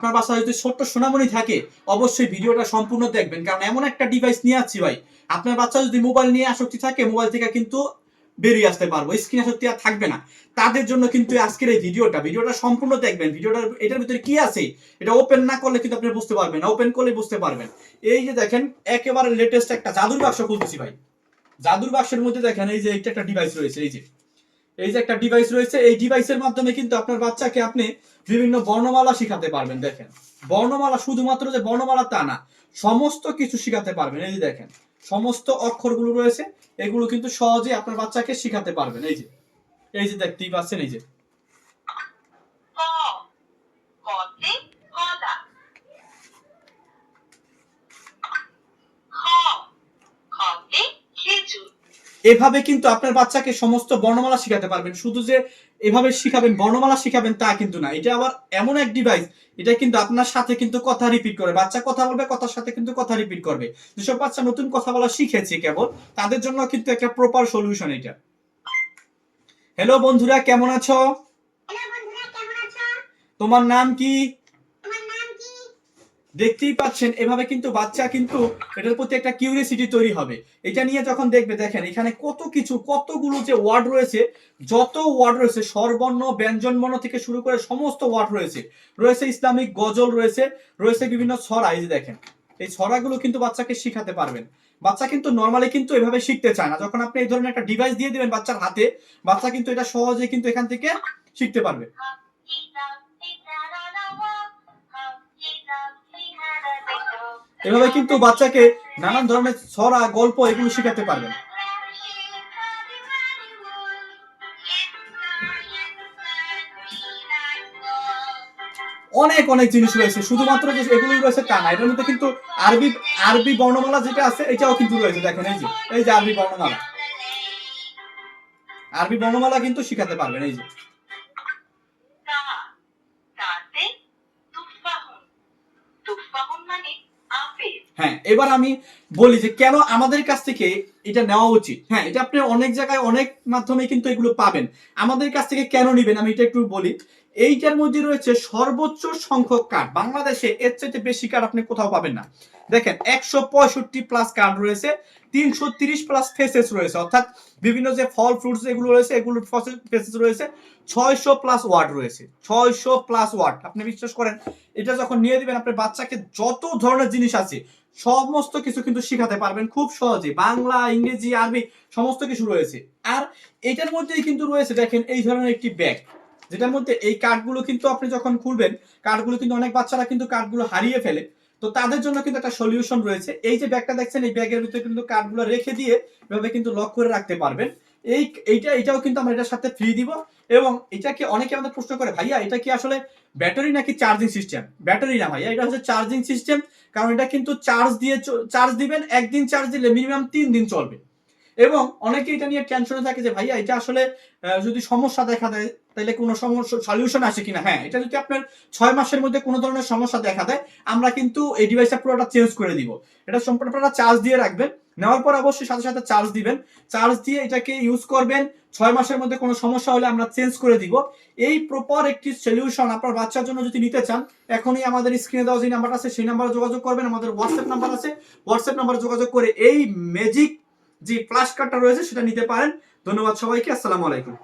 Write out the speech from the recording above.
আপনার বাসায় যদি ছোট্ট সোনামণি থাকে অবশ্যই ভিডিওটা সম্পূর্ণ দেখবেন, কারণ এমন একটা ডিভাইস নিয়ে আসছি ভাই, আপনার বাচ্চা যদি মোবাইল নিয়ে আসক্তি থাকে মোবাইল থেকে কিন্তু বেরিয়ে আসতে পারবো, স্ক্রিন আসক্তি আর থাকবে না। তাদের জন্য কিন্তু আজকের এই ভিডিওটা সম্পূর্ণ দেখবেন। এটার ভিতরে কি আছে এটা ওপেন না করলে কিন্তু আপনি বুঝতে পারবেন না, ওপেন করলে বুঝতে পারবেন। এই যে দেখেন একেবারে লেটেস্ট একটা জাদুর বাক্স খুলতেছি ভাই। জাদুর বাক্সের মধ্যে দেখেন এই যে এইটা একটা ডিভাইস রয়েছে, এই যে একটা ডিভাইস রয়েছে। এই ডিভাইসের মাধ্যমে কিন্তু আপনার বাচ্চাকে আপনি বিভিন্ন বর্ণমালা শিখাতে পারবেন। দেখেন বর্ণমালা, শুধুমাত্র যে বর্ণমালা তা না, সমস্ত কিছু শিখাতে পারবেন। এই যে দেখেন সমস্ত অক্ষরগুলো রয়েছে, এগুলো কিন্তু সহজে আপনার বাচ্চাকে শিখাতে পারবেন। এই যে দেখতেই পাচ্ছেন, এই যে এভাবে কিন্তু আপনার বাচ্চাকে সমস্ত বর্ণমালা শিখাতে পারবেন। শুধু যে এভাবে শিখাবেন, বর্ণমালা শিখাবেন তা কিন্তু না, এটা আবার এমন এক ডিভাইস, এটা কিন্তু আপনার সাথে কিন্তু কথা রিপিট করে। বাচ্চা কথা বলবে, কথার সাথে কিন্তু কথা রিপিট করবে। যেসব বাচ্চা নতুন কথা বলা শিখেছে কেবল, তাদের জন্য কিন্তু একটা প্রপার সলিউশন এটা। হ্যালো বন্ধুরা, কেমন আছো? তোমার নাম কি? দেখতেই পাচ্ছেন এভাবে কিন্তু বাচ্চা কিন্তু এটার প্রতি একটা কিউরিয়াসিটি তৈরি হবে। এটা নিয়ে যখন দেখবে, দেখেন এখানে কত কিছু, কতগুলো যে ওয়ার্ড রয়েছে, যত ওয়ার্ড রয়েছে, স্বরবর্ণ ব্যঞ্জন বর্ণ থেকে শুরু করে সমস্ত ওয়ার্ড রয়েছে ইসলামিক গজল রয়েছে বিভিন্ন ছড়া। এই যে দেখেন এই ছড়াগুলো কিন্তু বাচ্চাকে শিখাতে পারবেন। বাচ্চা কিন্তু নর্মালি কিন্তু এভাবে শিখতে চায় না, যখন আপনি এই ধরনের একটা ডিভাইস দিয়ে দিবেন বাচ্চার হাতে, বাচ্চা কিন্তু এটা সহজে কিন্তু এখান থেকে শিখতে পারবে। এভাবে কিন্তু বাচ্চাকে নানান ধরনের ছড়া, গল্প এগুলো শিখাতে পারবেন। অনেক অনেক জিনিস রয়েছে, শুধুমাত্র যে এগুলোই রয়েছে তা না, এটার মধ্যে কিন্তু আরবি বর্ণমালা যেটা আছে এটাও কিন্তু রয়েছে। দেখেন এই যে আরবি বর্ণমালা কিন্তু শিখাতে পারবেন। এই যে হ্যাঁ, এবার আমি বলি যে কেন আমাদের কাছ থেকে এটা নেওয়া উচিত। হ্যাঁ, এটা আপনি অনেক জায়গায় অনেক মাধ্যমে কিন্তু এগুলো পাবেন, আমাদের কাছ থেকে কেন নিবেন আমি এটা একটু বলি। এইটার মধ্যে রয়েছে সর্বোচ্চ সংখ্যক কার্ড, বাংলাদেশে এর চাইতে বেশি কার্ড আপনি কোথাও পাবেন না। দেখেন 165 প্লাস কার্ড রয়েছে, 330 প্লাস ফেসেস রয়েছে, অর্থাৎ বিভিন্ন যে ফল ফ্রুটস এগুলো রয়েছে এগুলোর ফেসেস রয়েছে, 600 প্লাস ওয়ার্ড রয়েছে, 600 প্লাস ওয়ার্ড। আপনি বিশ্বাস করেন এটা যখন নিয়ে দিবেন আপনার বাচ্চাকে যত ধরনের জিনিস আছে সমস্ত কিছু কিন্তু শিখাতে পারবেন খুব সহজে। বাংলা, ইংরেজি, আরবি সমস্ত কিছু রয়েছে। আর এটার মধ্যেই কিন্তু রয়েছে দেখেন এই ধরনের একটি ব্যাগ, যেটার মধ্যে এই কার্ডগুলো কিন্তু আপনি যখন খুলবেন, কার্ডগুলো কিন্তু অনেক বাচ্চারা কিন্তু কার্ডগুলো হারিয়ে ফেলে, তো তাদের জন্য কিন্তু একটা সলিউশন রয়েছে। এই যে ব্যাগটা দেখছেন, এই ব্যাগের ভিতরে কিন্তু কার্ডগুলো রেখে দিয়ে এভাবে কিন্তু লক করে রাখতে পারবেন। এটাও কিন্তু আমরা এটার সাথে ফ্রি দিব। এবং এটাকে অনেকে আমাদের প্রশ্ন করে, ভাইয়া এটা কি আসলে ব্যাটারি নাকি চার্জিং সিস্টেম? ব্যাটারি না ভাইয়া, এটা হচ্ছে চার্জিং সিস্টেম। কারণ এটা কিন্তু চার্জ দিবেন, একদিন চার্জ দিলে মিনিমাম 3 দিন চলবে। এবং অনেকে এটা নিয়ে টেনশনে থাকে যে ভাইয়া এটা আসলে যদি সমস্যা দেখা দেয় তাহলে কোনো সমস্যা সলিউশন আসে কিনা। হ্যাঁ, এটা যদি আপনার 6 মাসের মধ্যে কোনো ধরনের সমস্যা দেখা দেয়, আমরা কিন্তু এই ডিভাইসটা পুরোটা চেঞ্জ করে দিব। এটা সম্পূর্ণ আপনারা চার্জ দিয়ে রাখবেন, নেওয়ার পর অবশ্যই সাথে সাথে চার্জ দিবেন, চার্জ দিয়ে এটাকে ইউজ করবেন। 6 মাসের মধ্যে কোনো সমস্যা হলে আমরা চেঞ্জ করে দিব। এই প্রপার একটি সলিউশন আপনার বাচ্চার জন্য যদি নিতে চান, এখনই আমাদের স্ক্রিনে দেওয়া যে নাম্বার আছে সেই নাম্বারে যোগাযোগ করবেন। আমাদের হোয়াটসঅ্যাপ নাম্বার আছে, হোয়াটসঅ্যাপ নাম্বারে যোগাযোগ করে এই ম্যাজিক যে ফ্ল্যাশ কার্ডটা রয়েছে সেটা নিতে পারেন। ধন্যবাদ সবাইকে, আসসালামু আলাইকুম।